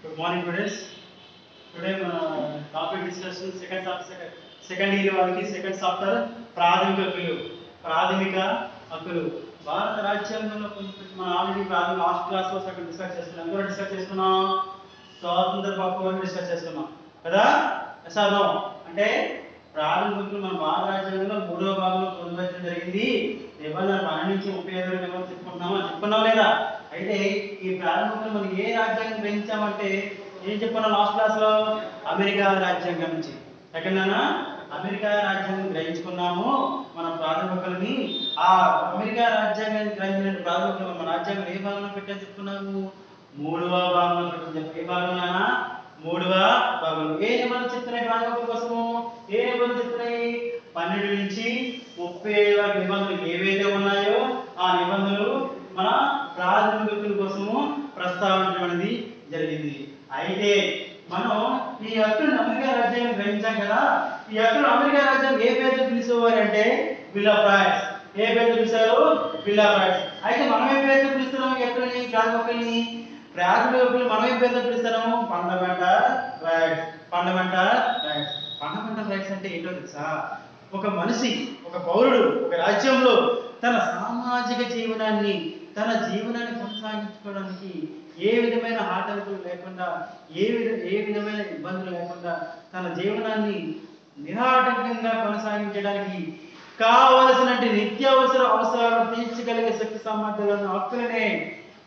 Good morning, students. Today, topic discussion second year వాళ్ళకి second chapter ప్రాథమిక హక్కులు భారత రాజ్యాంగంలో మనం ఆల్రెడీ లాస్ట్ క్లాస్ లో సగం డిస్కస్ చేసుకున్నాం. ఎవరు డిస్కస్ చేసుకున్నాం? స్వాతంత్ర హక్కులను డిస్కస్ చేసుకున్నాం కదా. ఎస్ఆర్ నో అంటే ప్రాథమిక హక్కులు మన భారత రాజ్యాంగంలో 3వ భాగంలో పొందుపరచడం జరిగింది. నిబంధన 12 నుంచి 35 వరకు చెప్పుకున్నాం లేదా? అయితే ఈ ప్రారంభంలో మనం ఏ రాజ్యాంగం గ్రహించామంటే ఏం చెప్పుకున్నాం లాస్ట్ క్లాస్ లో? అమెరికా రాజ్యాంగం నుంచి. ఎక్కడన్నా అమెరికా రాజ్యాంగం గ్రహించుకున్నాము మన ప్రారంభకులని. ఆ అమెరికా రాజ్యాంగాన్ని గ్రహించిన ప్రారంభకులు మన రాజ్యాంగం ఏ భాగంలో పెట్టని చెప్పుకున్నాము? 3వ భాగంలో పెట్టని చెప్పి. ఏ భాగంలో? 3వ భాగంలో. ఏ నిబంధనలు చెప్తున్నాయి ప్రారంభకుల కోసము? ఏ నిబంధనలు చెప్తున్నాయి? 12 నుంచి 37 వరకు నిబంధనలు ఏవైతే ఉన్నాయో ఆ నిబంధనలు మన ప్రాథమిక హక్కుల కోసము ప్రస్తావించబడింది జరిగింది. అయితే మనం ఈ హక్కులను అమెరికా రాజ్యాంగం గ్రహించాం కదా. ఈ హక్కులు అమెరికా రాజ్యాంగం ఏ పేరుతో పిలిచేవారు అంటే బిల్ ఆఫ్ రైట్స్. ఏ పేరుతో పిలిచారు? Bill of rights. అయితే మనం ఏ పేరుతో పిలుస్తున్నాం ఈ హక్కులని? ప్రాథమిక హక్కులు మనం ఏ పేరుతో పిలుస్తున్నాము? Fundamental rights. Fundamental rights. Fundamental rights అంటే ఏంటో తెలుసా? ఒక మనిషి, ఒక పౌరుడు ఒక రాజ్యంలో తన సామాజిక జీవనాన్ని కొనసాగించుకోవడానికి ఏ విధమైన ఆటంకులు లేకుండా, ఏ విధమైన ఇబ్బందులు లేకుండా తన జీవనాన్ని నిరాటంకంగా కొనసాగించడానికి కావలసిన నిత్యావసర అవసరాలను తీర్చగలిగే శక్తి సామర్థ్యాలను హక్కులనే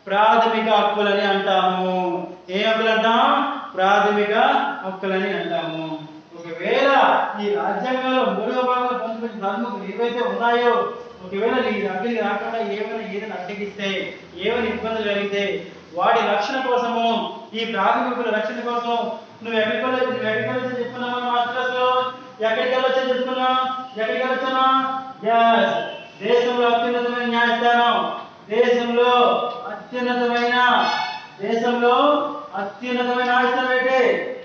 ప్రాథమిక హక్కులని అంటాము. ఏ హక్కులు అంటాం? ప్రాథమిక హక్కులని అంటాము. ఒకవేళ ఈ రాజ్యాంగంలో 3వ భాగంలో పొందుపరిచిన ధర్మకులు ఏవైతే ఉన్నాయో, ఒకవేళ నీ దగ్గరికి రాకుండా ఏదైనా అడ్డగిస్తే, ఏమైనా ఇబ్బందులు కలిగితే వాటి రక్షణ కోసము, ఈ ప్రాథమికుల రక్షణ కోసం నువ్వు ఎక్కడికి వెళ్ళొచ్చు చెప్తున్నావు? మాస్టర్స్లో ఎక్కడికి వెళ్ళొచ్చని చెప్తున్నావు? ఎక్కడికి వెళ్ళొచ్చునా? దేశంలో అత్యున్నతమైన న్యాయస్థానం. దేశంలో అత్యున్నతమైన న్యాయస్థానం ఏంటి?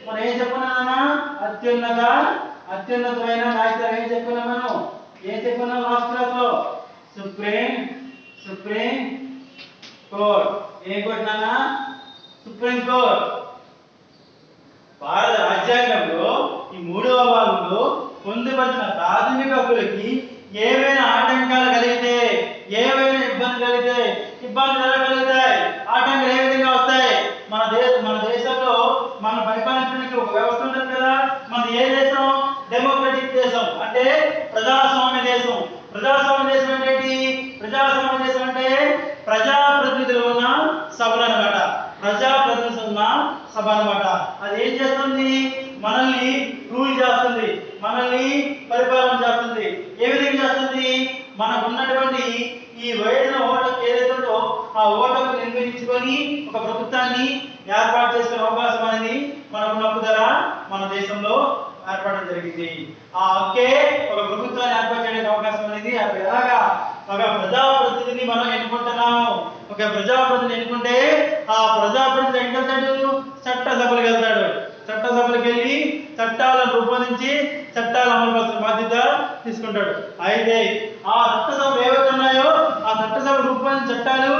మనం ఏం చెప్పుకున్నామన్నా? అత్యున్నతమైన న్యాయస్థానం ఏం చెప్పుకున్నాం? మనం ఏం చెప్పుకున్నాం లాస్ట్ క్లాస్ లో? Supreme court. ఏం కొట్టినా? Supreme court. భారత రాజ్యాంగంలో ఈ 3వ భాగంలో పొందుపరిచిన ప్రాథమిక హక్కులకి ఏవైనా ఆటంకాలు కలిగితే, ఏవైనా ఇబ్బందులు ఎలా కలుగుతాయి? ఆటంకాలు ఏ విధంగా వస్తాయి? మన దేశంలో మన పరిపాలించడానికి ఒక వ్యవస్థ ఉంటుంది కదా. మన ఏ దేశం? డెమోక్రటిక్ దేశం, అంటే ప్రజాస్వామ్య దేశం. ప్రజాస్వామ్య దేశం అంటే ఏంటి? ప్రజాస్వామ్య దేశం అంటే ప్రజాప్రతినిధులు ఉన్న సభలు అనమాట. ప్రజాప్రతినిధులు ఉన్న సభ అనమాట. అది ఏం చేస్తుంది? మనల్ని రూల్ చేస్తుంది, మనల్ని పరిపాలన చేస్తుంది. ఏ విధంగా చేస్తుంది? మనకు ఉన్నటువంటి ఈ వయసులో ఓటకు ఏదైతే ఉందో ఆ ఓటకు నిర్వహించుకొని ఒక ప్రభుత్వాన్ని ఏర్పాటు చేసుకునే అవకాశం అనేది మనకు హక్కు ద్వారా మన దేశంలో ఏర్పడడం జరిగింది. ఆ హక్కే ఒక ప్రభుత్వాన్ని ఏర్పాటు చేయడానికి అవకాశం అనేది ఎలాగా? ఒక ప్రజాప్రతినిధిని మనం ఎన్నుకుంటున్నాము. ఒక ప్రజాప్రతినిధి ఎన్నుకుంటే ఆ ప్రజాప్రతినిధి ఎక్కడికి వెళ్తాడు? చట్టసభలకు వెళ్తాడు. చట్టసభలకు వెళ్ళి చట్టాలను రూపొందించి చట్టాలు అమలు పరిచిన బాధ్యత తీసుకుంటాడు. అయితే ఆ చట్టసభలు ఏవైతే ఉన్నాయో, ఆ చట్టసభలు రూపొందించిన చట్టాలు,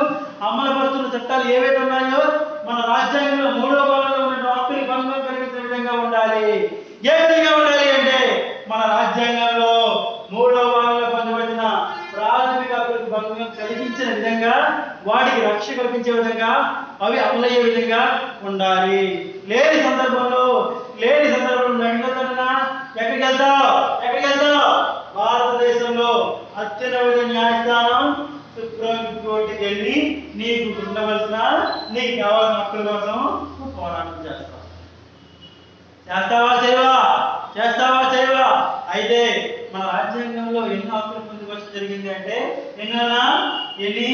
అమలు పరుస్తున్న చట్టాలు ఏవైతే ఉన్నాయో మన రాజ్యాంగంలో 3వ భాగంలో ఉన్న హక్కులు భంగం కలిగించే విధంగా ఉండాలి. ఏ విధంగా ఉండాలి అంటే మన రాజ్యాంగంలో 3వ భాగంలో పొందబడిన ప్రాథమిక హక్కులకు భంగం కలిగించిన విధంగా, వాటికి రక్షణ కల్పించే విధంగా, అవి అమలయ్యే విధంగా ఉండాలి. లేని సందర్భంలో ఎక్కడికి వెళ్తావు? భారతదేశంలో అత్యున్నత న్యాయస్థానం సుప్రీం కోర్టుకి వెళ్ళి నీకు కావాల్సిన హక్కుల కోసం పోరాటం చేస్తావా చేయవా? అయితే మన రాజ్యాంగంలో ఎన్ని హక్కులు పొందుపరచడం జరిగింది అంటే ఎన్ని?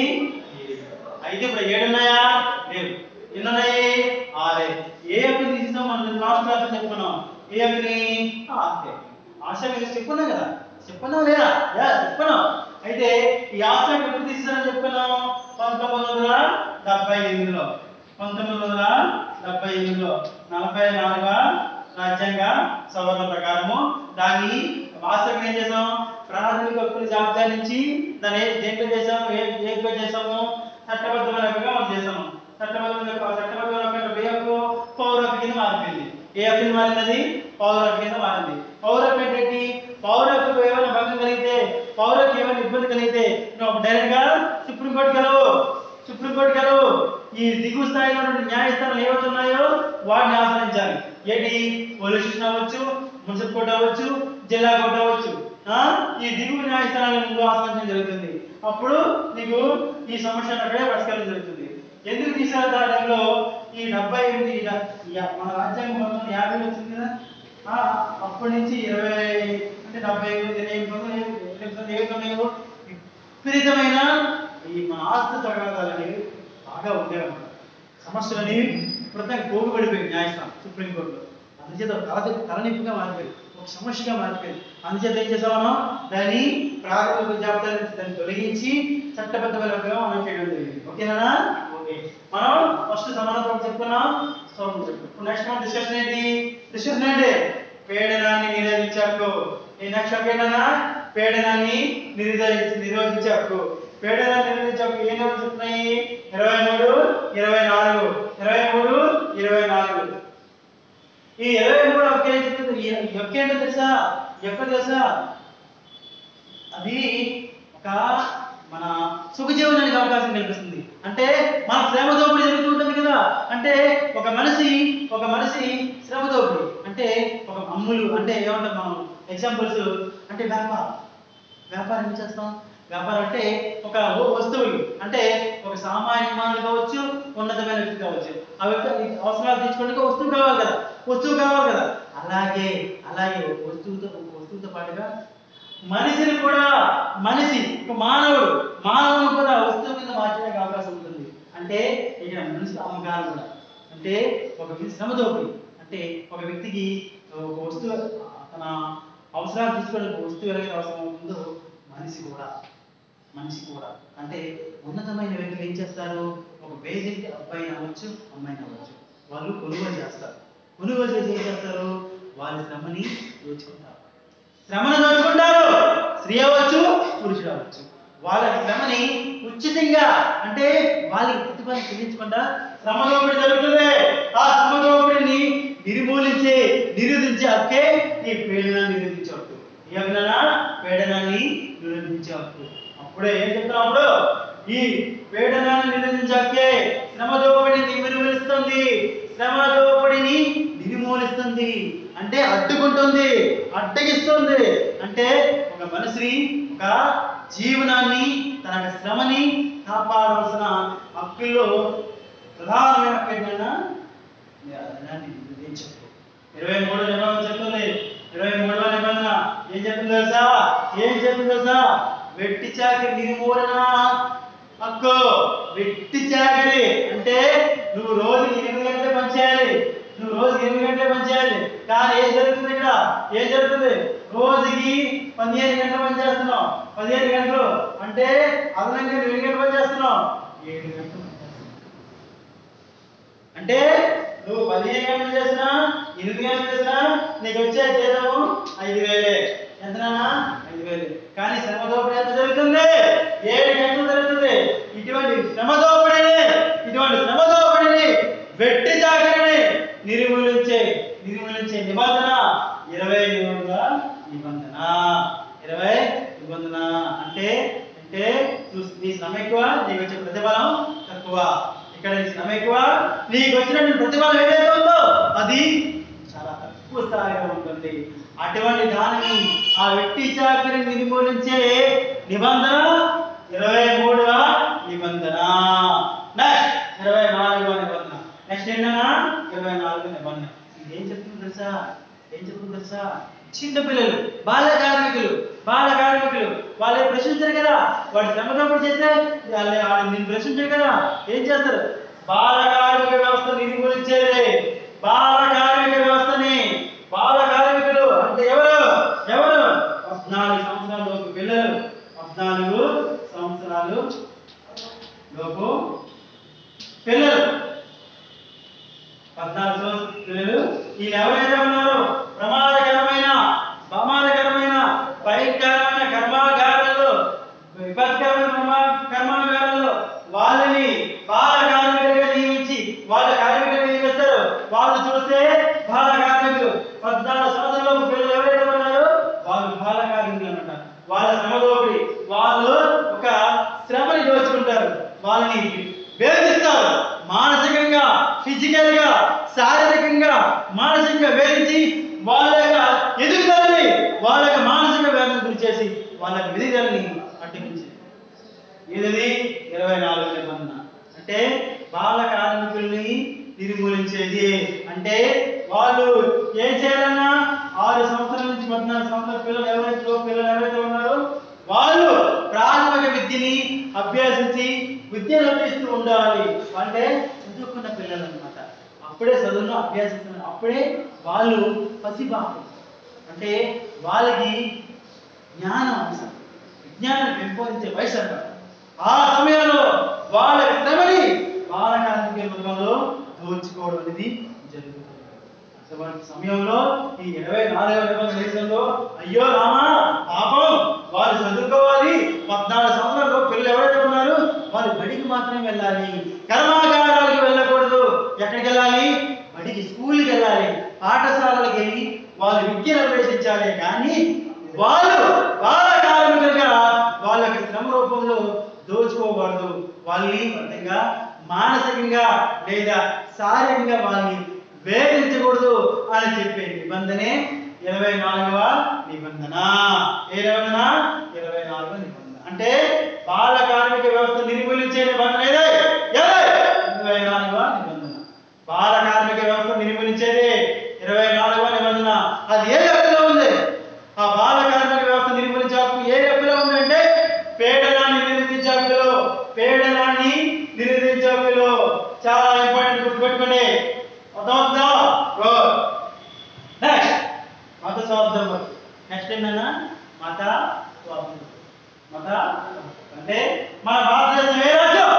అయితే ఇప్పుడు 7 ఉన్నాయా? లేవు. ఎన్ని ఉన్నాయి? 6. ఏ హక్కులు తీసినాం? మనం లాస్ట్ క్లాస్ చెప్పుకున్నాం. ఏ హక్కుని? ఆశ మీద చెప్పుకున్నాం కదా. చెప్పుకున్నాం లేదా? చెప్పుకున్నాం. అయితే ఈ ఆశ ఎప్పుడు తీసారని చెప్పుకున్నాం? 1978లో. 1978లో 44వ రాజ్యాంగ సవరణ ప్రకారము దాన్ని ఆశకు ఏం చేసాం? ప్రాథమిక హక్కుల జాబితా నుంచి దాన్ని దేంట్లో చేసాము? ఏదో చేసాము? చట్టబద్ధమైన హక్కుగా మనం చేసాము. చట్టబద్ధమైన హక్కు కింద మారిపోయింది. ఏ హక్కు కింద మారింది? పౌర హక్కు కింద మారింది. పౌర హక్కు అంటే ఏంటి? పౌర హక్కు ఏమైనా భంగం కలిగితే, పౌర హక్కు ఏమైనా ఇబ్బంది కలిగితే నువ్వు డైరెక్ట్ గా సుప్రీంకోర్టుకి వెళ్ళవు. సుప్రీంకోర్టుకి వెళ్ళవు. ఈ దిగువ స్థాయిలో న్యాయస్థానాలు ఏవైతే ఉన్నాయో వాటిని ఆశ్రయించాలి. ఏంటి? పోలీస్ స్టేషన్ అవ్వచ్చు, మున్సిపల్ కోర్టు అవ్వచ్చు, జిల్లా కోర్టు అవ్వచ్చు. ఈ దిగువ న్యాయస్థానాల ముందు ఆశ్రయించడం జరుగుతుంది. అప్పుడు నీకు ఈ సమస్య అక్కడే పరిష్కారం జరుగుతుంది. ఎందుకు తీసారు ఆ టైంలో? ఈ 78 మన రాజ్యాంగం 1950 వచ్చింది కదా, అప్పటి నుంచి 20 అంటే 75 విపరీతమైన ఈ మన ఆస్తి తగాదాలు అనేవి బాగా ఉండేవన్నమాట. సమస్యలని విపరీతంగా పోగుపడిపోయింది న్యాయస్థానం సుప్రీంకోర్టులో. అందుచేత తలనిప్పుగా మారిపోయింది, ఒక సమస్యగా మారిపోయింది. అందుచేత ఏం చేసామో దాన్ని ప్రాథమిక జాబితా దాన్ని తొలగించి చట్టబద్ధమైన అమలు చేయడం జరిగింది. ఓకేనా? ఓకే, మనం ఫస్ట్ సమానత్వం చెప్పుకున్నాం. సో ఇప్పుడు నెక్స్ట్ మన డిస్కషన్ ఏంటి? డిస్కషన్ ఏంటి? పీడనాన్ని నిరోధించే హక్కు. ఈ నెక్స్ట్ ఏంటన్నా? పీడనాన్ని నిరోధించే హక్కు. పీడనాన్ని నిరోధించే హక్కు ఏ నెంబర్ చెప్తున్నాయి? 23, 24, 23, 24. ఈ 23 హక్కు ఏం చెప్తుంది? ఈ హక్కు ఏంటో తెలుసా? ఎక్కడ తెలుసా? అది ఒక మన సుఖ జీవనానికి అవకాశం కల్పిస్తుంది. అంటే మన శ్రమ దోపిడీ జరుగుతూ ఉంటుంది కదా. అంటే ఒక మనిషి శ్రమ దోపిడీ అంటే ఒక అమ్ములు అంటే ఏమంటాం మనం? ఎగ్జాంపుల్స్ అంటే వ్యాపారం ఏం చేస్తాం? వ్యాపారం అంటే ఒక వస్తువులు అంటే ఒక సామాన్య మానవుడు కావచ్చు, ఉన్నతమైన వ్యక్తి కావచ్చు. ఆ వ్యక్తి అవసరాలు తీర్చుకోవడానికి వస్తువు కావాలి కదా. అలాగే వస్తువుతో పాటుగా మనిషిని కూడా ఒక మానవుని కూడా వస్తువు కింద మార్చడానికి అవకాశం ఉంటుంది. అంటే ఇక్కడ మనిషి అమ్మకాలు కూడా అంటే ఒక వ్యక్తి శ్రమ దోపిడీ అంటే ఒక వ్యక్తికి ఒక వస్తువు తన అవసరాలు తీసుకోవడానికి వస్తువు ఎలాగైతే అవసరం అవుతుందో మనిషి కూడా అంటే ఉన్నతమైన వ్యక్తులు ఏం చేస్తారు? ఒక బేసిక్ అబ్బాయిని అవ్వచ్చు, అమ్మాయిని అవ్వచ్చు, వాళ్ళు కొనుగోలు చేస్తారు. కొనుగోలు చేసి ఏం చేస్తారు? వాళ్ళ శ్రమని దోచుకుంటారు. స్త్రీ అవ్వచ్చు, పురుషుడు అవ్వచ్చు. వాళ్ళ శ్రమని ఉచితంగా అంటే వాళ్ళకి ప్రతిఫలం చెల్లించకుండా శ్రమ దోపిడీ జరుగుతుంది. ఆ శ్రమ దోపిడీని నిరోధించే హక్కే ఈ పీడనాన్ని నిరోధించే హక్కు. పీడనాన్ని నిరోధించే హక్కు. అప్పుడే ఏం చెప్తున్నప్పుడు ఈ పీడనాన్ని నిరోధించే హక్కే శ్రమ దోపిడీని నిర్మూలిస్తుంది అంటే అడ్డగిస్తుంది. అంటే ఒక మనిషి ఒక జీవనాన్ని తన శ్రమని కాపాడవలసిన హక్కుల్లో ప్రధానమైన హక్కు ఏంటన్నా? 23వ నిబంధన చెప్తుంది. 23వ నిబంధన ఏం చెప్తుంది తెలుసా? వెట్టి చాకిరి నిర్మూలన హక్కు. వెట్టి చాకిరి అంటే నువ్వు రోజుకి 8 గంటలే పనిచేయాలి. కానీ ఏం జరుగుతుంది? రోజుకి 15 గంటలు పనిచేస్తున్నావు. 15 గంటలు అంటే అదనంగా 2 గంటలు పనిచేస్తున్నావు. 7 గంటలు అంటే నువ్వు 15 గంటలు చేసినా 8 గంటలు చేసినా నీకు వచ్చే జీతము 5,000. ఎంతనా? 5,000. కానీ శ్రమ దోపిడీ ఎంత జరుగుతుంది? 7 గంటలు జరుగుతుంది. ఇటువంటి శ్రమ దోపిడీని వెట్టి చాకిరిని నిర్మూలించే నిబంధన 20వ నిబంధన. 20వ నిబంధన అంటే నీ శ్రమ ఎక్కువ, నీకు వచ్చే ప్రతిఫలం తక్కువ. ఇక్కడ నీ శ్రమ ఎక్కువ, నీకు వచ్చినటువంటి ప్రతిఫలం ఏదైతే ఉందో అది చాలా తక్కువ స్థాయిలో ఉంటుంది. అటువంటి దానిని ఆ వెట్టి చాకిరిని నిర్మూలించే నిబంధన 23వ నిబంధన. నెక్స్ట్ 24వ నిబంధన. నెక్స్ట్ ఏంటన్నా? 24వ నిబంధన. ఇది ఏం చెప్తుంది తెలుసా? చిన్న పిల్లలు, బాల కార్మికులు వాళ్ళు ప్రశ్నించారు కదా. వాడు శ్రమ దోపిడీ చేస్తే నేను ప్రశ్నించారు కదా. ఏం చేస్తారు? బాల కార్మిక వ్యవస్థ నిర్మూలించేది. బాల కార్మికులు అంటే ఎవరు? 14 సంవత్సరాల లోపు పిల్లలు. 14 సంవత్సరాలు లోపు పిల్లలు. వీళ్ళు ఎవరైతే ఉన్నారో ప్రమాదకరమైన భయంకరమైన కర్మాగారాల్లో, విపత్కరమైన కర్మాగారాల్లో వాళ్ళని బాల కార్మికులుగా నియమించి వాళ్ళ కార్మికులు ఏం చేస్తారు? వాళ్ళు చూస్తే బాల కార్మికులు. 14 సంవత్సరాల పిల్లలు ఎవరైతే ఉన్నారో వాళ్ళు బాల కార్మికులు అన్నమాట. వాళ్ళ శ్రమదోపిడి, వాళ్ళు ఒక శ్రమని దోచుకుంటారు, వాళ్ళని వేధిస్తారు. మానసికంగా, ఫిజికల్ గా, శారీరకంగా, మానసికంగా వేధించి వాళ్ళ యొక్క ఎదుగుదలని, వాళ్ళ యొక్క మానసిక వేదన గురి చేసి వాళ్ళ యొక్క ఎదుగుదలని అడ్డగించారు. ఇది 24వ నిబంధన. అంటే బాల కార్మికుల్ని నిర్మూలించేది. అంటే వాళ్ళు ఏం చేయాలన్నా 6 సంవత్సరాల నుంచి 14 సంవత్సరాల పిల్లలు ఎవరైతే ఉన్నారో వాళ్ళు ప్రాథమిక విద్యని అభ్యసించి విద్యను అభ్యసిస్తూ ఉండాలి. అంటే చదువుకున్న పిల్లలు అన్నమాట. అప్పుడే చదువును అభ్యసిస్తున్నారు. అప్పుడే వాళ్ళు పసిబాలు. అంటే వాళ్ళకి జ్ఞానం అవసరం, విజ్ఞానం పెంపొందించే వయసు అన్నమాట. ఆ సమయంలో వాళ్ళ శ్రమని బాల కార్మికుల రూపంలో దోచుకోవడం అనేది జరుగుతుంది. అటువంటి సమయంలో ఈ 24వ నిబంధనలో అయ్యో రామా పాపం, వాళ్ళు చదువుకోవాలి, 14 సంవత్సరాల పిల్లలు ఎవరైతే ఉన్నారో వాళ్ళు బడికి మాత్రమే వెళ్ళాలి, కర్మాగారాలకు వెళ్ళకూడదు. ఎక్కడికి వెళ్ళాలి? బడికి, స్కూల్కి వెళ్ళాలి, పాఠశాలలకు వెళ్ళి వాళ్ళు విద్యను అభ్యసించాలి. కానీ వాళ్ళు బాల కార్మికులుగా వాళ్ళ శ్రమ రూపంలో దోచుకోకూడదు. వాళ్ళని అర్థంగా మానసికంగా లేదా శారీరకంగా వాళ్ళని వేధించకూడదు అని చెప్పే నిబంధనే 24వ నిబంధన. ఏ నిబంధన? 24వ నిబంధన. అంటే బాల కార్మిక వ్యవస్థ నిర్మూలించే నిబంధన 24వ నిబంధన. బాల కార్మిక వ్యవస్థ నిర్మూలించేది 24వ నిబంధన. అది ఏ లెక్కలో ఉంది? ఆ బాల కార్మిక వ్యవస్థ నిర్మూలించే హక్కు ఏ లెక్కలో ఉందంటే పేదనాన్ని నిరోధించే హక్కులో. పేదనాన్ని నిరోధించే హక్కులో. చాలా ఇంపార్టెంట్, గుర్తుపెట్టుకోండి. మత స్వార్థం. నెక్స్ట్ ఏంటన్నా? మత స్వార్థం. మత అంటే మన భారతదేశం ఏ రాజ్యం?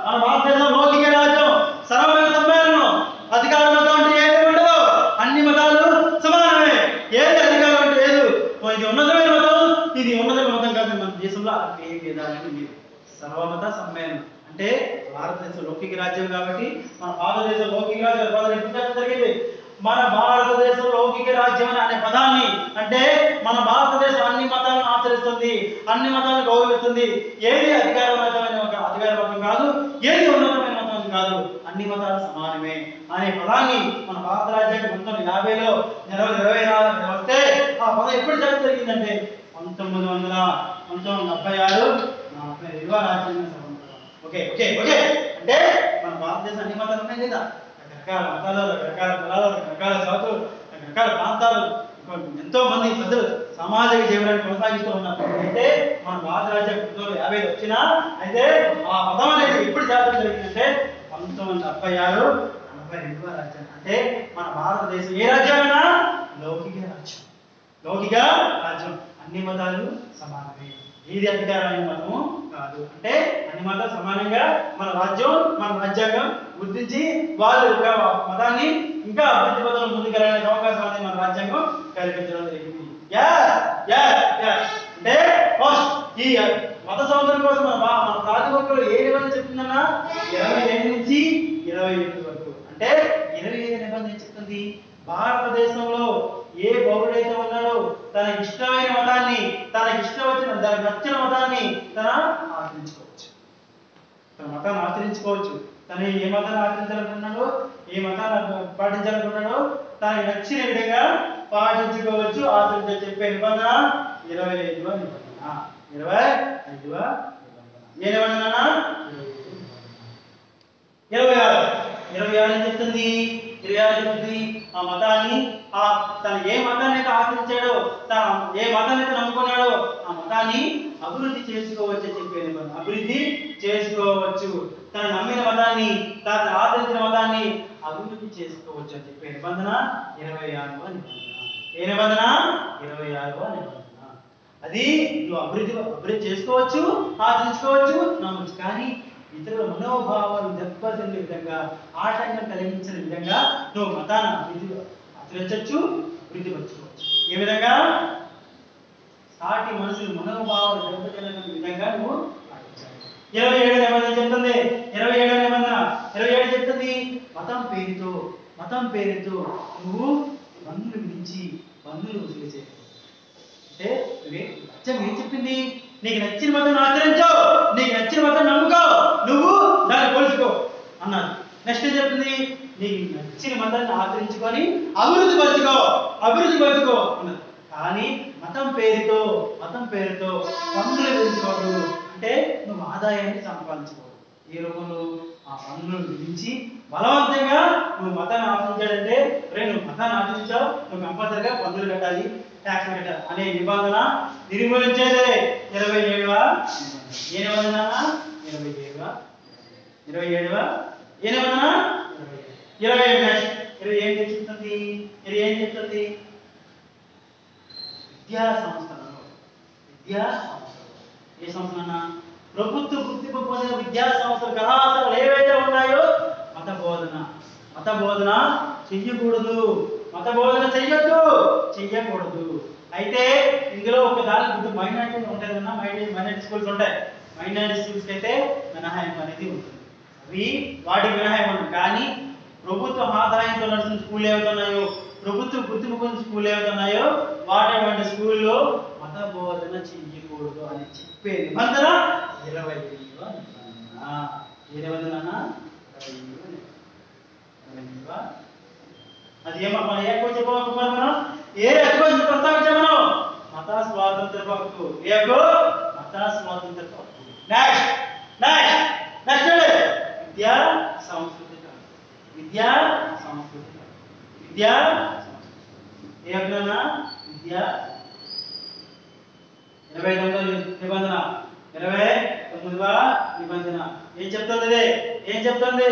మన భారతదేశం లౌకిక రాజ్యం, సర్వమత సమ్మేళనం. అధికార మతం అంటే ఏది ఉండదు, అన్ని మతాలు సమానమే. ఏది అధికారం అంటే లేదు, ఇది ఉన్నతమైన మతం, ఇది ఉన్నతమైన మతం కాదు. మన దేశంలో ఏ భేదాలని లేదు. సర్వమత సమ్మేళనం అంటే భారతదేశం లౌకిక రాజ్యం కాబట్టి మన భారతదేశం లౌకిక రాజ్యం జరిగింది. మన భారతదేశం లౌకిక రాజ్యం అనే పదాన్ని అంటే మన భారతదేశం అన్ని మతాలను ఆచరిస్తుంది, అన్ని మతాలను గౌరవిస్తుంది. ఏది అధికారమైన అధికార మతం కాదు, ఏది ఉన్నతమైన మతం కాదు, అన్ని మతాలు సమానమే అనే పదాన్ని మన భారత రాజ్యాంగం 1950లో 1924 వస్తే ఆ పదం ఎప్పుడు జరిగిందంటే 1976 రాజ్యాంగం సభ. ఓకే ఓకే ఓకే అంటే మన భారతదేశం అన్ని మతాలు ఉన్నాయి కదా, రకరకాల మతాలు, రకరకాల కులాలు, రకరకాల జాతులు, రకరకాల ప్రాంతాలు, ఎంతో మంది ప్రజలు సామాజిక జీవనాన్ని కొనసాగిస్తూ ఉన్నారు. అయితే మన భారత రాజ్యాంగం 1950 వచ్చినా అయితే ఆ పదం అనేది ఎప్పుడు జాతర జరిగిందంటే 1976 42వ రాజ్యాంగం. అంటే మన భారతదేశం ఏ రాజ్యమైనా లౌకిక రాజ్యం. లౌకిక రాజ్యం, అన్ని మతాలు సమానమే, ఏది అధికారమైన మతము కాదు. అంటే అన్ని మతాలు సమానంగా మన రాజ్యాంగం గుర్తించి వాళ్ళు ఒక మతాన్ని ఇంకా అభివృద్ధి పథంలో ముందుకెళ్ళడానికి అవకాశం అనేది మన రాజ్యాంగం కల్పించడం జరిగింది. అంటే ఫస్ట్ ఈ మత సంవత్సరం కోసం మన ప్రాతిపదికలో ఏ నిబంధన చెప్తుందన్నా 25 నుంచి 28 వరకు. అంటే 25 నిబంధన చెప్తుంది భారతదేశంలో ఏ పౌరుడైతే ఉన్నాడో తనకి ఇష్టమైన మతాన్ని, తనకి ఇష్టం వచ్చిన దానికి నచ్చిన మతాన్ని తన ఆచరించుకోవచ్చు. తన మతాన్ని ఆచరించుకోవచ్చు. తను ఏ మతాన్ని ఆచరించాలనుకున్నాడో, ఏ మతాన్ని పాటించాలనుకున్నాడో తనకి నచ్చిన విధంగా పాటించుకోవచ్చు, ఆచరించవచ్చు చెప్పే నిబంధన 25వ నిబంధన. 25వ నిబంధన. ఏ నిబంధన? 26 చెప్తుంది. 26 చెప్తుంది ఆ మతాన్ని, తను ఏ మతాన్ని అయితే ఆచరించాడో, తను ఏ మతాన్ని అయితే నమ్ముకున్నాడో ఆ మతాన్ని అభివృద్ధి చేసుకోవచ్చు అని చెప్పే నిబంధన. అభివృద్ధి చేసుకోవచ్చు. తను నమ్మిన మతాన్ని, తను ఆచరించిన మతాన్ని అభివృద్ధి చేసుకోవచ్చు అని చెప్పే నిబంధన 26వ నిబంధన. ఏ నిబంధన? 26వ నిబంధన. అది నువ్వు అభివృద్ధి చేసుకోవచ్చు, ఆచరించుకోవచ్చు, నమ్మచ్చు. కానీ ఇతరుల మనోభావాలు దెబ్బతినే విధంగా, ఆటంకం కలిగించిన విధంగా నువ్వు మతాన్ని ఆచరించవచ్చు, అభివృద్ధి పరచుకోవచ్చు. ఏ విధంగా? సాటి మనుషుల మనోభావాలు దెబ్బతినే విధంగా నువ్వు పాటించాలి. 27వ నిబంధన చెప్తుంది. 27వ నిబంధన 27 చెప్తుంది మతం పేరుతో మతం పేరుతో నువ్వు బంధువులు విధించి బంధువులు వదిలేసే అంటే సత్యం ఏం చెప్పింది? నీకు నచ్చిన మతం ఆచరించావు, నీకు నచ్చిన మతం నమ్ముకో, నువ్వు దాన్ని పోల్చుకో అన్నారు. నెక్స్ట్ ఏం చెప్తుంది? నీకు నచ్చిన మతాన్ని ఆచరించుకొని అభివృద్ధి పరుచుకో అన్నారు. కానీ మతం పేరుతో పన్నులు విధించుకోవద్దు. అంటే నువ్వు ఆదాయాన్ని సంపాదించుకోవద్దు. ఏ రూపంలో? ఆ పన్నులను విధించి బలవంతంగా నువ్వు మతాన్ని ఆచరించాడంటే నువ్వు మతాన్ని ఆచరించావు, నువ్వు కంపల్సరిగా పన్నులు కట్టాలి, ట్యాక్స్ కట్టాలి అనే నిబంధన నిర్మూలించేదే 27వ ఏ నిబంధన? 27వ ఏ నిబంధన? 27 ఏం చెప్తుంది? విద్యా సంస్థలలో ఏ సంస్థలన్నా ప్రభుత్వ గుర్తింపు పొందిన విద్యా సంస్థలు, కళాశాలలు ఏవైతే ఉన్నాయో మత బోధన చెయ్యకూడదు. చెయ్యకూడదు. అయితే ఇందులో ఒక దాని మైనారిటీ ఉంటుంది అన్న, మైనారిటీ స్కూల్స్ ఉంటాయి. మైనారిటీ స్కూల్స్కి అయితే మినహాయింపు అనేది ఉంటుంది. అవి వాటికి మినహాయింపు ఉంటుంది. కానీ ప్రభుత్వ ఆదాయంతో నడుస్తున్న స్కూల్ ఏవైతే ఉన్నాయో, ప్రభుత్వ గుర్తింపు పొందిన స్కూల్ ఏవైతే ఉన్నాయో వాటి స్కూల్లో మత బోధన చెయ్యకూడదు అని చెప్పే నిబంధన 27వ నిబంధన. ఏ నిబంధన? 27వ. అది ఏమో చెప్పాలనుకున్నారు మనం? ఏ హక్కు ప్రస్తావించాం మనం? మత స్వాతంత్ర హక్కు. ఏ హక్కు? మత స్వాతంత్ర హక్కు. నెక్స్ట్ విద్యా సంస్కృతి. ఏ హక్కునా? విద్యా 29వ నిబంధన. 29వ నిబంధన ఏం చెప్తుంది?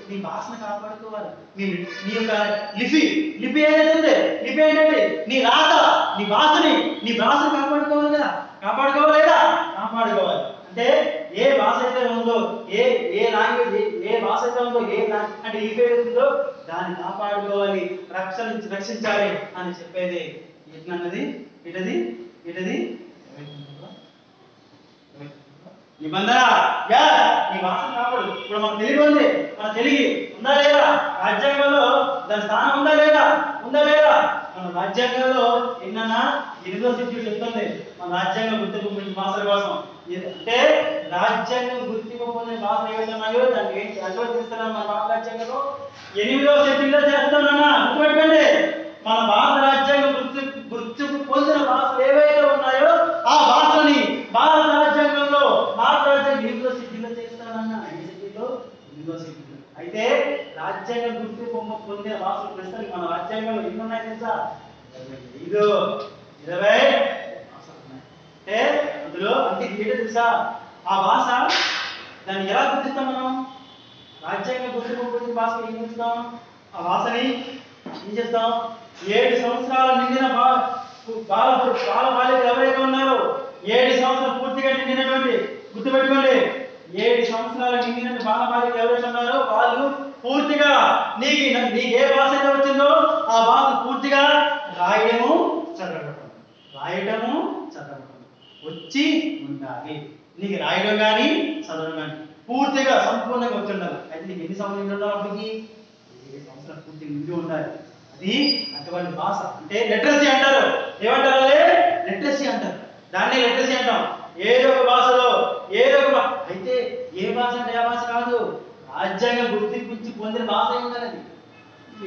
నీ భాషను కాపాడుకోవాలి. నీ యొక్క లిపి ఏదైతే ఏంటంటే నీ రాత, నీ భాషను కాపాడుకోవాలి కదా. కాపాడుకోవాలి అంటే ఏ భాష అయితే ఉందో, ఏ లాంగ్వేజ్, ఏ భాష అయితే ఉందో, అంటే లిపి ఏదైతే ఉందో దాన్ని కాపాడుకోవాలి, రక్షించాలి అని చెప్పేది ఏంటన్నది ఏంటది నిబంధన. నీ భాషను కాపాడు. ఇప్పుడు మన తెలుగు ఉంది, మన తెలుగు ఉందా లేదా? రాజ్యాంగంలో దాని స్థానం ఉందా లేదా? మన రాజ్యాంగంలో ఎన్నన్నా 8వ షెడ్యూల్ చెప్తుంది మన రాజ్యాంగం గుర్తింపు పొందిన భాషల కోసం. అంటే రాజ్యాంగం గుర్తింపు పొందిన భాషలు ఏవైతే ఉన్నాయో దాన్ని అనుమతిస్తున్నాం మన భారత రాజ్యాంగంలో 8వ షెడ్యూల్లో చేస్తానన్నా గుర్తుపెట్టుకోండి. మన భారత రాజ్యాంగం గుర్తింపు పొందిన భాషలు ఏవైతే ఉన్నాయో ఆ భాషని భారత రాజ్యాంగంలో 8వ షెడ్యూల్లో చేస్తానన్నా. 8వ షెడ్యూల్. అయితే రాజ్యాంగం గుర్తింపు పొందిన భాషలు ప్రస్తుతం మన రాజ్యాంగంలో ఎన్ని ఉన్నాయి తెలుసా? 20 భాషలు ఉన్నాయి. అంటే అందులో అంటే ఏంటో తెలుసా? ఆ భాష దాన్ని ఎలా గుర్తిస్తాం మనం? రాజ్యాంగం గుర్తింపు పొందిన భాష ఏం చేస్తాం? ఆ భాషని ఏం చేస్తాం? 7 సంవత్సరాల నిండిన బాలికలు ఎవరైతే ఉన్నారో 7 సంవత్సరాలు పూర్తిగా నిండినటువంటి, గుర్తుపెట్టుకోండి, 7 సంవత్సరాల నిండిన బాలికలు ఎవరైతే ఉన్నారో వాళ్ళు పూర్తిగా నీకు ఏ భాష అయితే వచ్చిందో ఆ భాష పూర్తిగా రాయడము చదవడం వచ్చి ఉండాలి. నీకు రాయడం కానీ చదవడం కానీ పూర్తిగా సంపూర్ణంగా వచ్చి ఉండాలి. అయితే నీకు ఎన్ని సంవత్సరాలు నిండి ఉండాలి? అప్పటికి 7 సంవత్సరాలు పూర్తిగా నిండి ఉండాలి. అది అటువంటి భాష అంటే లిటరసీ అంటారు. ఏమంటారు? లిటరసీ అంటారు. దాన్ని లిటరసీ అంటాం. ఏదో ఒక భాషలో అయితే ఏ భాష అంటే ఆ భాష కాదు, రాజ్యాంగం గుర్తింపు పొందిన భాష ఉండాలి.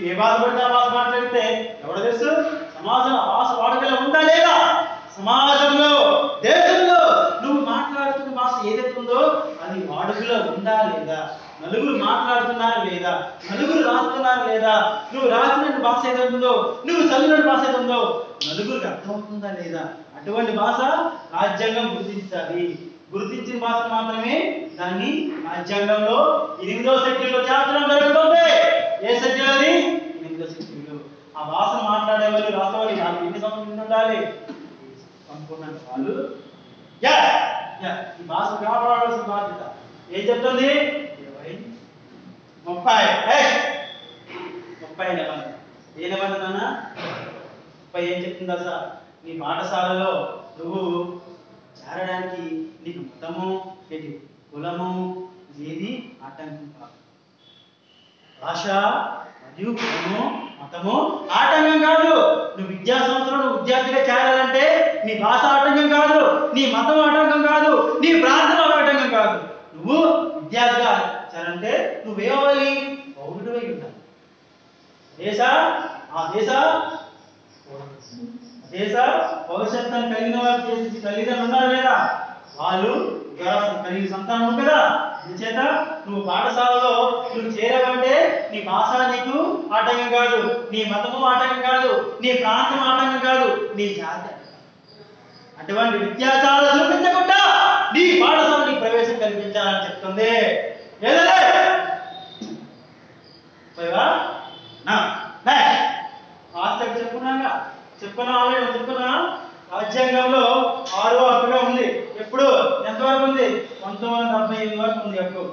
ఏ భాష పడితే ఆ భాష మాట్లాడితే ఎవరు తెలుసు? సమాజం ఆ భాష వాడుకలో ఉందా లేదా? సమాజంలో, దేశంలో నువ్వు మాట్లాడుతున్న భాష ఏదైతే ఉందో అది వాడుకలో ఉందా లేదా? నలుగురు మాట్లాడుతున్నారా లేదా? నలుగురు రాస్తున్నారా లేదా? నువ్వు రాసిన భాష ఏదైతే ఉందో, నువ్వు చదివిన భాష ఏదైతే ఉందో నలుగురికి అర్థమవుతుందా లేదా? అటువంటి భాష రాజ్యాంగం గుర్తించాలి. గుర్తించిన భాష మాత్రమే దాన్ని రాజ్యాంగంలో 8వ షెడ్యూల్లో చేర్చడం జరుగుతుంది. ఏ షెడ్యూల్ అది? 8వ షెడ్యూల్. ఆ భాష మాట్లాడే వాళ్ళు, రాసేవాళ్ళు ఎన్ని సంవత్సరాలు ఉండాలి? సంపూర్ణంగా వాళ్ళు ఈ భాష కాపాడాల్సిన బాధ్యత ఏం చెప్తుంది? 30 నిబంధన. ఏ నిబంధన? 30 ఏం చెప్తుంది అసలు? నీ పాఠశాలలో నువ్వు చేరడానికి నీకు మతము, కులము ఏది ఆటంకం కాదు. భాష మరియు కులము మతము ఆటంకం కాదు. నువ్వు విద్యా సంస్థలో నువ్వు విద్యార్థిగా చేరాలంటే నీ భాష ఆటంకం కాదు, నీ మతం ఆటంకం కాదు, నీ ప్రాంతం ఆటంకం కాదు. నువ్వు విద్యార్థిగా చేరాలంటే నువ్వేమవ్వాలి? పౌరుడివై ఉండాలి. దేశ భవిష్యత్తును కలిగిన వారు చేసి తల్లిదండ్రులు ఉన్నారు లేదా? వాళ్ళు కలిగిన సంతానం కదా. అందుచేత నువ్వు పాఠశాలలో నువ్వు చేరావంటే నీ భాష నీకు ఆటంకం కాదు, నీ మతము ఆటంకం కాదు, నీ ప్రాంతం ఆటంకం కాదు, నీ జాతి. అటువంటి వ్యత్యాసాలు చూపించకుండా నీ పాఠశాల నీకు ప్రవేశం కల్పించాలని చెప్తుంది. ఆస్తి చెప్పుకున్నా రాజ్యాంగంలో 6వ హక్కుగా ఉంది. ఎప్పుడు ఎంతవరకు ఉంది? 1978 వరకు ఉంది హక్కు.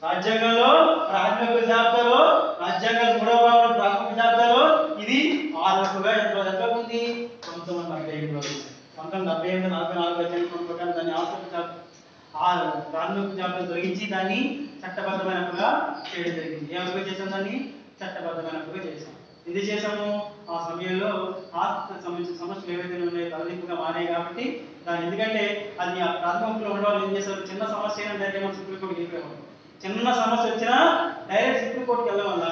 రాజ్యాంగంలో ప్రాథమిక జాబితాలో, రాజ్యాంగం 3వ భాగంలో ప్రాథమిక జాబితాలో ఇది 6వ హక్కుగా ఎంతవరకు ఉంది? 1978 వరకు. 1978 44 ప్రకారం దాన్ని ప్రాథమిక జాబితా తొలగించి దాన్ని చట్టబద్ధమైన హక్కుగా చేయడం జరిగింది. ఏ హక్కుగా చేసాం? దాన్ని చట్టబద్ధమైన హక్కుగా చేసాం. ఇది చేసాము ఆ సమయంలో ఆస్తికి సంబంధించిన సమస్యలు ఏవైతే ఉన్నాయో తలదింపుగా మారాయి కాబట్టి దాని ఎందుకంటే అది ఆ ప్రాథమికలో ఉన్న వాళ్ళు ఏం చేశారు? చిన్న సమస్య అయినా డైరెక్ట్ మనం సుప్రీంకోర్టుకి వెళ్ళిపోయాము. చిన్న సమస్య వచ్చినా డైరెక్ట్ సుప్రీంకోర్టుకి వెళ్ళడం వల్ల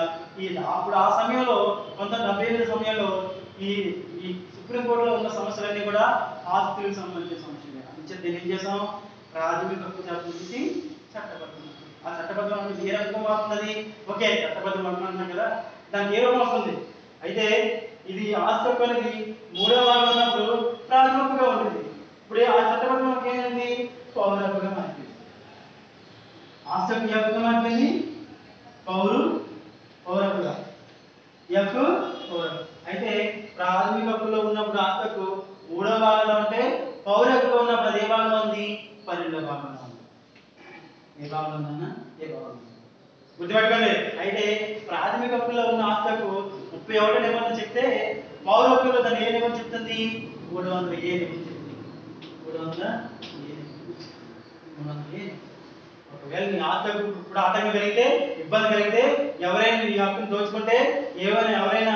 అప్పుడు ఆ సమయంలో 1978 సమయంలో ఈ సుప్రీంకోర్టులో ఉన్న సమస్యలన్నీ కూడా ఆస్తులకు సంబంధించిన సమస్యలు. అందుచేత దీన్ని ఏం చేసాం? ప్రాథమిక హక్కు చట్టం నుంచి చట్టబద్ధం. ఆ చట్టబద్ధం అంటే ఏ రకం వస్తుంది? ఓకే, చట్టబద్ధం అంటున్నాం కదా, దానికి ఏ రూపం వస్తుంది? అయితే ఇది ఆస్తి హక్కు అనేది 3వ భాగం ఉన్నప్పుడు ప్రాథమికగా ఉంటుంది. ఇప్పుడు ఆ చట్టబద్ధం ఏంటండి? పౌర హక్కుగా మారింది. ఆస్తి హక్కు హక్కుగా మారింది, పౌర హక్కుగా పౌర. అయితే ప్రాథమిక హక్కులో ఉన్నప్పుడు ఆస్తి హక్కు 3వ భాగంలో ఉంటే పౌర హక్కులో ఉన్నప్పుడు అది ఏ భాగంలో ఉంది? 12వ భాగంలో ఉంది. ఏ భాగంలో ఉందన్నా? ఏ భాగంలో గుర్తుపెట్టుకోండి. అయితే ప్రాథమిక హక్కులో ఉన్న ఆస్తి హక్కు 31 నిబంధన చెప్తే పౌర హక్కులో దాన్ని ఏ నిబంధన చెప్తుంది? 300A నిబంధన చెప్తుంది. 300A. ఒకవేళ నీ ఆస్తి హక్కు ఇప్పుడు ఆటంకం కలిగితే, ఇబ్బంది కలిగితే, ఎవరైనా నీ హక్కును దోచుకుంటే, ఎవరైనా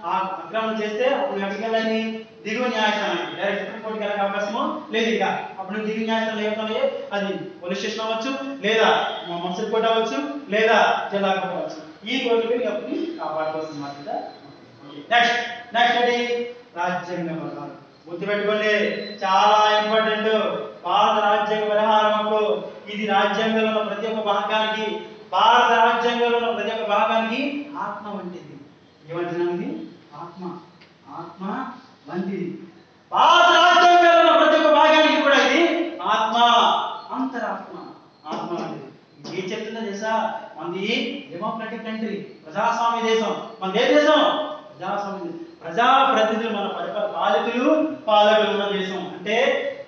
ఆ అక్రమం చేస్తే అప్పుడు ఎక్కడికి వెళ్ళాలి? దిగువ న్యాయస్థానానికి. డైరెక్ట్ సుప్రీంకోర్టుకి వెళ్ళే అవకాశము లేదు. ఇక అప్పుడు నువ్వు దిగువ న్యాయస్థానం ఏమవుతున్నాయో అది పోలీస్ స్టేషన్ అవ్వచ్చు, లేదా మున్సిపల్ కోర్టు అవ్వచ్చు, లేదా జిల్లా కోర్టు అవ్వచ్చు. ఈ కోర్టుకి అప్పుడు కాపాడుకోవాల్సిన బాధ్యత. నెక్స్ట్ అది రాజ్యాంగ పరిహారం. గుర్తుపెట్టుకోండి, చాలా ఇంపార్టెంట్. భారత రాజ్యాంగ పరిహారం హక్కు ఇది రాజ్యాంగంలో ఉన్న ప్రతి ఒక్క భాగానికి, భారత రాజ్యాంగంలో ఉన్న ప్రతి ఒక్క భాగానికి ఆత్మ వంటిది. ఏమంటున్నాను? ఆత్మ వంటిది. భారత రాజ్యాంగంలో ఉన్న ప్రతి ఒక్క భాగానికి కూడా ఇది ఆత్మ, అంతరాత్మ, ఆత్మ వంటిది. ఏం చెప్తుందో తెలుసా? మనది డెమోక్రటిక్ కంట్రీ, ప్రజాస్వామ్య దేశం. మన ఏ దేశం? ప్రజాస్వామ్య. ప్రజాప్రతినిధులు మన పాలకులు ఉన్న దేశం. అంటే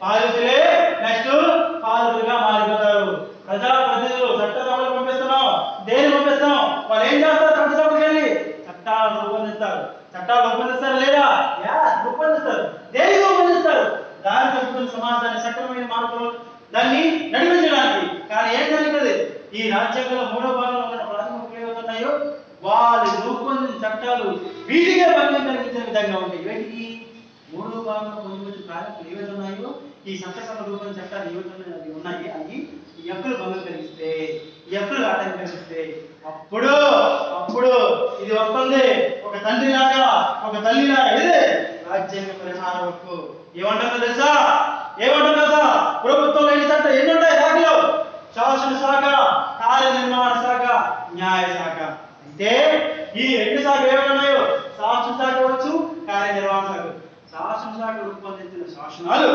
పాలకులే నెక్స్ట్ పాలకులుగా మారిపోతారు. ప్రజాప్రతినిధులు చట్టసభలకు పంపిస్తున్నాం. దేని పంపిస్తాం? వాళ్ళు ఏం చేస్తారు? చట్టసభకు వెళ్ళి చట్టాలు రూపొందిస్తారు లేదా? రూపొందిస్తారు. దేని రూపొందిస్తారు? దారి తప్పుతున్న సమాజాన్ని చట్టమైన మార్పులు దాన్ని నడిపించడానికి. కానీ ఏం జరుగుతుంది? ఈ రాజ్యాంగంలో 3వ భాగంలో ఉన్న ప్రాథమిక ఏవైతున్నాయో వాళ్ళు రూపొందించిన చట్టాలు వీటికే భంగం కలిగించే విధంగా ఉంటాయి. వీటికి 3వ భాగంలో పొందుపరిచిన ప్రాథమికలు ఏవైతే ఉన్నాయో ఈ చట్టసభ రూపొందించిన చట్టాలు ఏవైతే ఉన్నాయి అవి ఈ హక్కులు భంగం కలిగిస్తే, ఈ హక్కులు ఆటంకం కలిగిస్తే అప్పుడు ఇది వస్తుంది ఒక తండ్రిలాగా, ఒక తల్లిలాగా. ఇదే రాజ్యాంగ పరిహార హక్కు. ఏమంటుందో తెలుసా? ప్రభుత్వంలో ఎన్ని ఉంటాయి శాఖలు? శాసన శాఖ, కార్యనిర్మాణ శాఖ, న్యాయ శాఖ. అయితే ఈ 2 శాఖలు ఏమన్నాయో శాసన శాఖ వచ్చు, కార్యనిర్వహణ శాఖ. శాసన శాఖ రూపొందించిన శాసనాలు,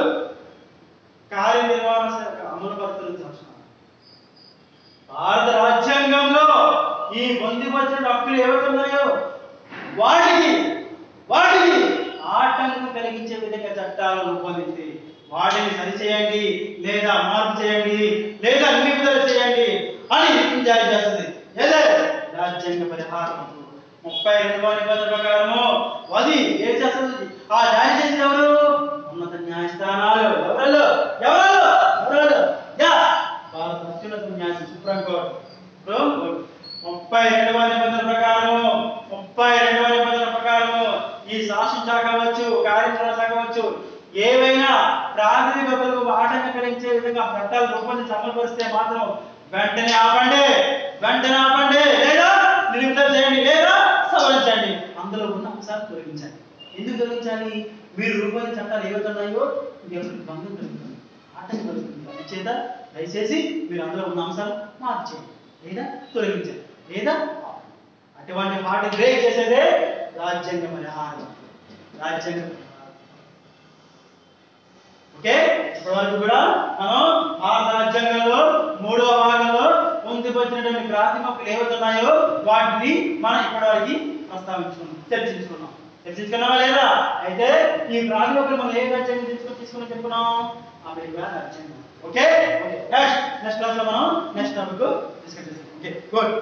కార్యనిర్వహణ శాఖ అమలుపరుస్తున్న శాసనాలు. భారత రాజ్యాంగంలో ఈ పొందుపరిచిన హక్కులు ఏవైతే ఉన్నాయో వాటికి ఆటంకం కలిగించే విధంగా చట్టాలు రూపొందించి వాటిని సరిచేయండి, లేదా మార్పు చేయండి, లేదా నిలుపుదల చేయండి అని జారీ చేస్తుంది. ఏదే రాజ్యాంగ పరిహారం 32వ నిబంధన ప్రకారము అది ఏం చేస్తుంది? ఆ జారీ చేసిన ఎవరు? ఉన్నత న్యాయస్థానాలు. ఎవరు? భారత అత్యున్నత న్యాయస్థానం సుప్రీంకోర్టు. 32వ నిబంధన ప్రకారం నిబంధనల ప్రకారం ఈ శాసన శాఖ అవ్వచ్చు, కార్యాచరణ శాఖ అవ్వచ్చు, ఏవైనా ప్రాథమిక హక్కులకు ఆటంకం కలిగించే విధంగా చట్టాలు రూపొందించి అమలుపరిస్తే మాత్రం వెంటనే ఆపండి, వెంటనే ఆపండి, లేదా నిలుపుదల చేయండి, లేదా సవరించండి, అందులో ఉన్న అంశాలు తొలగించండి. ఎందుకు తొలగించాలి? మీరు రూపొందించిన చట్టాలు ఏవైతున్నాయో ఎవరికి భంగం కలుగుతుంది, ఆటంకం కలుగుతుంది. అందుచేత దయచేసి మీరు అందులో ఉన్న అంశాలు మార్చేయండి, లేదా తొలగించండి, లేదా అటువంటి వాటి బ్రేక్ చేసేదే రాజ్యాంగ పరిహారం. రాజ్యాంగ ఓకే, ఇప్పటివరకు కూడా మనం భారత రాజ్యాంగంలో 3వ భాగంలో పొందుపరిచినటువంటి ప్రాథమిక హక్కులు ఏవైతున్నాయో వాటిని మనం ఇప్పటివరకు చర్చించుకున్నావా లేదా? అయితే ఈ ప్రాథమిక హక్కులు మనం ఏ రాజ్యాంగం తీసుకుని చెప్పుకున్నాం? అమెరికా రాజ్యాంగం. ఓకే, నెక్స్ట్ క్లాస్ లో మనం నెక్స్ట్ టాపిక్ డిస్కస్ చేస్తాం. Okay, good.